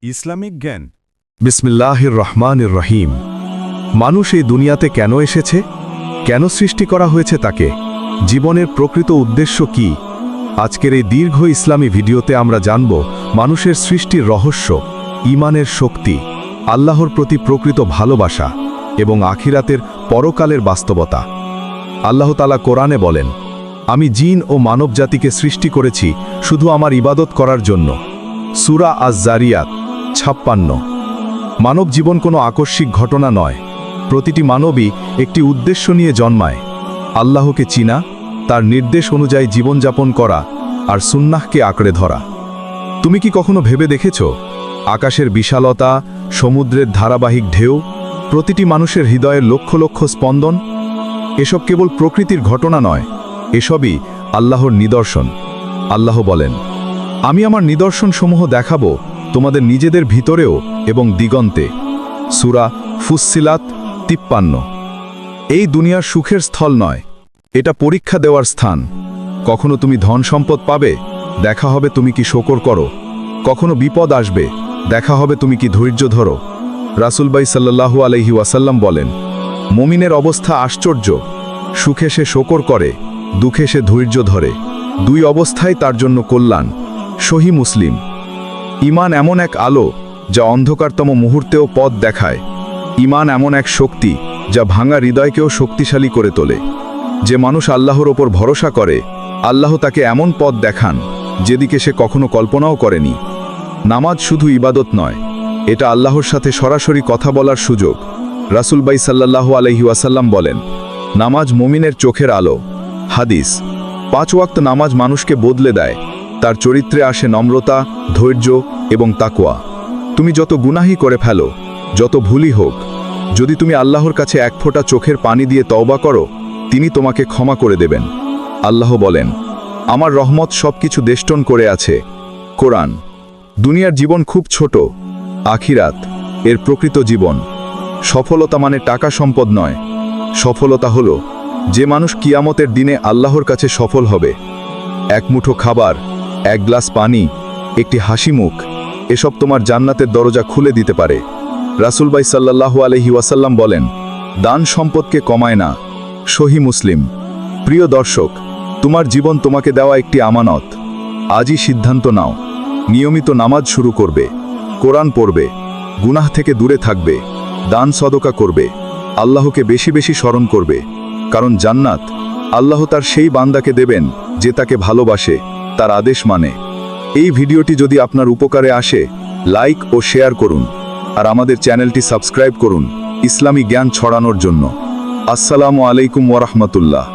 Islamic জ্ঞান। বিসমিল্লাহির রহমানির রহিম। মানুষ এই দুনিয়াতে কেন এসেছে, কেন সৃষ্টি করা হয়েছে তাকে, জীবনের প্রকৃত উদ্দেশ্য কি? আজকের এই দীর্ঘ ইসলামী ভিডিওতে আমরা জানব মানুষের সৃষ্টির রহস্য, ঈমানের শক্তি, আল্লাহর প্রতি প্রকৃত ভালোবাসা এবং আখিরাতের পরকালের বাস্তবতা। আল্লাহ তাআলা কোরআনে বলেন, আমি জিন ও মানবজাতিকে সৃষ্টি করেছি শুধু আমার ইবাদত করার জন্য। সূরা আজ-জারিয়াত 56। মানব জীবন কোনো আকস্মিক ঘটনা নয়, প্রতিটি মানবই একটি উদ্দেশ্য নিয়ে জন্মায়। আল্লাহকে চিনা, তার নির্দেশ অনুযায়ী জীবনযাপন করা আর সুন্নাহকে আঁকড়ে ধরা। তুমি কি কখনো ভেবে দেখেছ, আকাশের বিশালতা, সমুদ্রের ধারাবাহিক ঢেউ, প্রতিটি মানুষের হৃদয়ের লক্ষ লক্ষ স্পন্দন? এসব কেবল প্রকৃতির ঘটনা নয়, এসবই আল্লাহর নিদর্শন। আল্লাহ বলেন, আমি আমার নিদর্শনসমূহ দেখাবো তোমাদের নিজেদের ভিতরেও এবং দিগন্তে। সূরা ফুসসিলাত 53। এই দুনিয়ার সুখের স্থল নয়, এটা পরীক্ষা দেওয়ার স্থান। কখনো তুমি ধন সম্পদ পাবে, দেখা হবে তুমি কি শকর করো। কখনো বিপদ আসবে, দেখা হবে তুমি কি ধৈর্য ধরো। রাসূল সাল্লাল্লাহু আলাইহি ওয়াসাল্লাম বলেন, মুমিনের অবস্থা আশ্চর্য, সুখে সে শকর করে, দুঃখে সে ধৈর্য ধরে, দুই অবস্থায় তার জন্য কল্যাণ। সহিহ মুসলিম। ঈমান এমন এক আলো যা অন্ধকারতম মুহূর্তেও পথ দেখায়। ঈমান এমন এক শক্তি যা ভাঙা হৃদয়কেও শক্তিশালী করে তোলে। যে মানুষ আল্লাহর ওপর ভরসা করে, আল্লাহ তাকে এমন পথ দেখান যেদিকে সে কখনো কল্পনাও করেনি। নামাজ শুধু ইবাদত নয়, এটা আল্লাহর সাথে সরাসরি কথা বলার সুযোগ। রাসূল সাল্লাল্লাহু আলাইহি ওয়াসাল্লাম বলেন, নামাজ মুমিনের চোখের আলো। হাদিস। 5 ওয়াক্ত নামাজ মানুষকে বদলে দেয়, তার চরিত্রে আসে নম্রতা, ধৈর্য এবং তাকওয়া। তুমি যত গুনাহি করে ফেলো, যত ভুলই হোক, যদি তুমি আল্লাহর কাছে এক ফোঁটা চোখের পানি দিয়ে তওবা করো, তিনি তোমাকে ক্ষমা করে দেবেন। আল্লাহ বলেন, আমার রহমত সবকিছু দেষ্টন করে আছে। কোরআন। দুনিয়ার জীবন খুব ছোট, আখিরাত এর প্রকৃত জীবন। সফলতা মানে টাকা সম্পদ নয়, সফলতা হলো যে মানুষ কিয়ামতের দিনে আল্লাহর কাছে সফল হবে। এক মুঠো খাবার, এক গ্লাস পানি, একটি হাসি মুখ, এসব তোমার জান্নাতের দরজা খুলে দিতে পারে। রাসূল সাল্লাল্লাহু আলাইহি ওয়াসাল্লাম বলেন, দান সম্পদকে কমায় না। সহিহ মুসলিম। প্রিয় দর্শক, তোমার জীবন তোমাকে দেওয়া একটি আমানত। আজই সিদ্ধান্ত নাও, নিয়মিত নামাজ শুরু করবে, কোরআন পড়বে, গুনাহ থেকে দূরে থাকবে, দান সদকা করবে, আল্লাহকে বেশি বেশি স্মরণ করবে। কারণ জান্নাত আল্লাহ তার সেই বান্দাকে দেবেন যে তাকে ভালোবাসে, তার আদেশ মানে। এই ভিডিওটি যদি আপনার উপকারে আসে, লাইক ও শেয়ার করুন, আর আমাদের চ্যানেলটি সাবস্ক্রাইব করুন ইসলামী জ্ঞান ছড়ানোর জন্য। আসসালামু আলাইকুম ওয়া রাহমাতুল্লাহ।